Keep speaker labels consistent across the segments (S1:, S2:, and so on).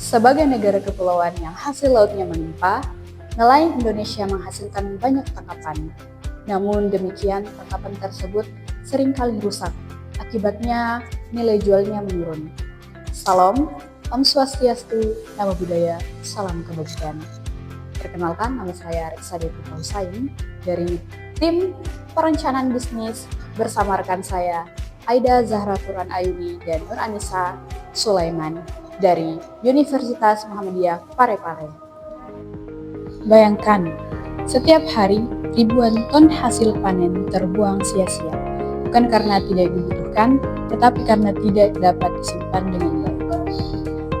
S1: Sebagai negara kepulauan yang hasil lautnya melimpah, nelayan Indonesia menghasilkan banyak tangkapan. Namun demikian, tangkapan tersebut seringkali rusak. Akibatnya, nilai jualnya menurun. Salam, Om Swastiastu, Namo Buddhaya, Salam Kebajikan. Perkenalkan, nama saya Reksa Devika Husain dari tim perencanaan bisnis bersama rekan saya Aida Zahra Turan Ayuni dan Nur Anissa Sulaiman dari Universitas Muhammadiyah Parepare. Bayangkan, setiap hari ribuan ton hasil panen terbuang sia-sia, bukan karena tidak dibutuhkan, tetapi karena tidak dapat disimpan dengan baik.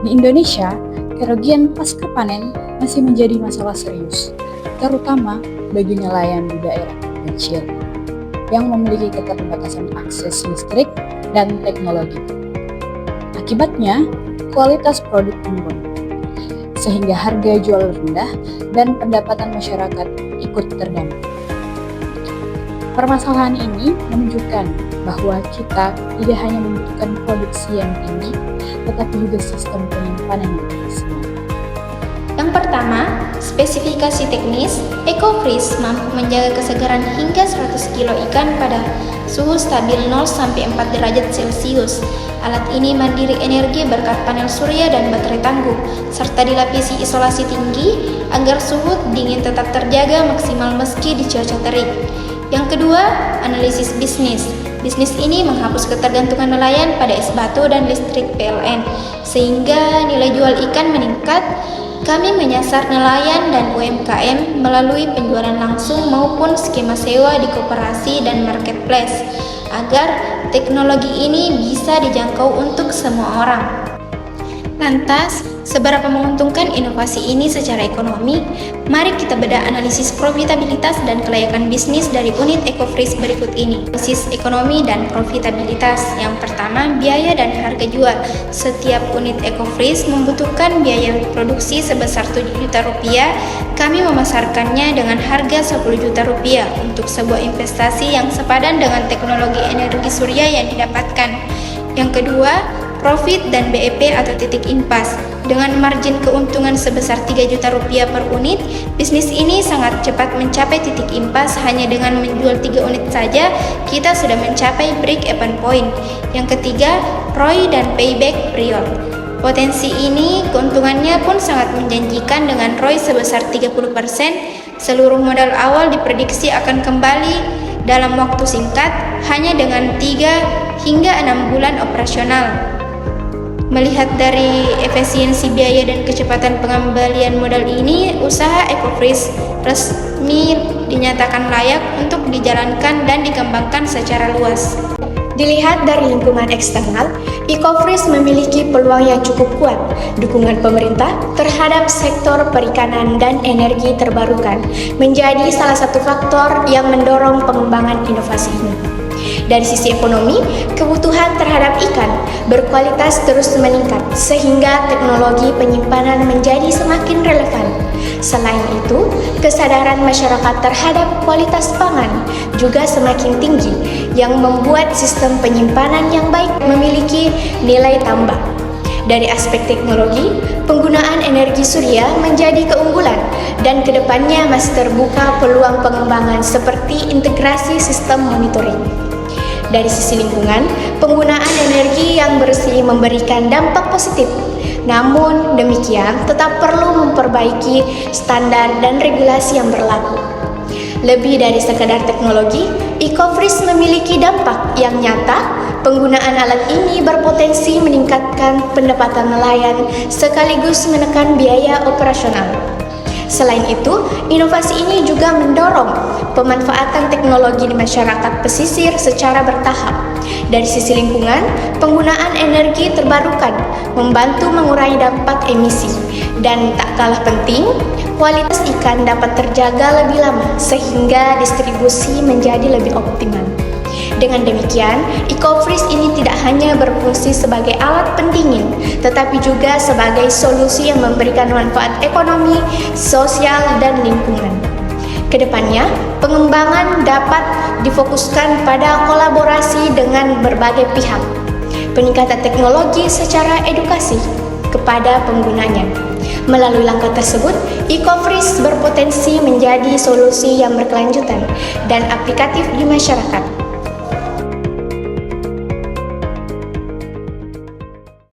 S1: Di Indonesia, kerugian pasca panen masih menjadi masalah serius, terutama bagi nelayan di daerah kecil yang memiliki keterbatasan akses listrik dan teknologi. Akibatnya, kualitas produk menurun, sehingga harga jual rendah dan pendapatan masyarakat ikut terdampak. Permasalahan ini menunjukkan bahwa kita tidak hanya membutuhkan produksi yang tinggi, tetapi juga sistem penyimpanan yang efisien.
S2: Yang pertama, spesifikasi teknis, EcoFreeze mampu menjaga kesegaran hingga 100 kilo ikan pada suhu stabil 0-4 derajat Celcius. Alat ini mandiri energi berkat panel surya dan baterai tangguh, serta dilapisi isolasi tinggi agar suhu dingin tetap terjaga maksimal meski di cuaca terik. Yang kedua, analisis bisnis. Bisnis ini menghapus ketergantungan nelayan pada es batu dan listrik PLN, sehingga nilai jual ikan meningkat. Kami menyasar nelayan dan UMKM melalui penjualan langsung maupun skema sewa di koperasi dan marketplace, agar teknologi ini bisa dijangkau untuk semua orang. Lantas, seberapa menguntungkan inovasi ini secara ekonomi? Mari kita bedah analisis profitabilitas dan kelayakan bisnis dari unit EcoFreeze berikut ini. Analisis ekonomi dan profitabilitas. Yang pertama, biaya dan harga jual. Setiap unit EcoFreeze membutuhkan biaya produksi sebesar 7 juta rupiah. Kami memasarkannya dengan harga 10 juta rupiah untuk sebuah investasi yang sepadan dengan teknologi energi surya yang didapatkan. Yang kedua, profit dan BEP atau titik impas. Dengan margin keuntungan sebesar 3 juta rupiah per unit, bisnis ini sangat cepat mencapai titik impas. Hanya dengan menjual 3 unit saja, kita sudah mencapai break-even point. Yang ketiga, ROI dan payback period. Potensi ini keuntungannya pun sangat menjanjikan dengan ROI sebesar 30%. Seluruh modal awal diprediksi akan kembali dalam waktu singkat, hanya dengan 3 hingga 6 bulan operasional. Melihat dari efisiensi biaya dan kecepatan pengembalian modal ini, usaha EcoFreeze resmi dinyatakan layak untuk dijalankan dan dikembangkan secara luas. Dilihat dari lingkungan eksternal, EcoFreeze memiliki peluang yang cukup kuat. Dukungan pemerintah terhadap sektor perikanan dan energi terbarukan menjadi salah satu faktor yang mendorong pengembangan inovasi ini. Dari sisi ekonomi, kebutuhan terhadap ikan berkualitas terus meningkat, sehingga teknologi penyimpanan menjadi semakin relevan. Selain itu, kesadaran masyarakat terhadap kualitas pangan juga semakin tinggi, yang membuat sistem penyimpanan yang baik memiliki nilai tambah. Dari aspek teknologi, penggunaan energi surya menjadi keunggulan, dan kedepannya masih terbuka peluang pengembangan seperti integrasi sistem monitoring. Dari sisi lingkungan, penggunaan energi yang bersih memberikan dampak positif. Namun demikian, tetap perlu memperbaiki standar dan regulasi yang berlaku. Lebih dari sekadar teknologi, EcoFreeze memiliki dampak yang nyata. Penggunaan alat ini berpotensi meningkatkan pendapatan nelayan sekaligus menekan biaya operasional. Selain itu, inovasi ini juga mendorong pemanfaatan teknologi di masyarakat pesisir secara bertahap. Dari sisi lingkungan, penggunaan energi terbarukan membantu mengurangi dampak emisi, dan tak kalah penting, kualitas ikan dapat terjaga lebih lama sehingga distribusi menjadi lebih optimal. Dengan demikian, EcoFreeze ini tidak hanya berfungsi sebagai alat pendingin, tetapi juga sebagai solusi yang memberikan manfaat ekonomi, sosial, dan lingkungan. Kedepannya, pengembangan dapat difokuskan pada kolaborasi dengan berbagai pihak, peningkatan teknologi secara edukasi, kepada penggunanya. Melalui langkah tersebut, EcoFreeze berpotensi menjadi solusi yang berkelanjutan dan aplikatif di masyarakat.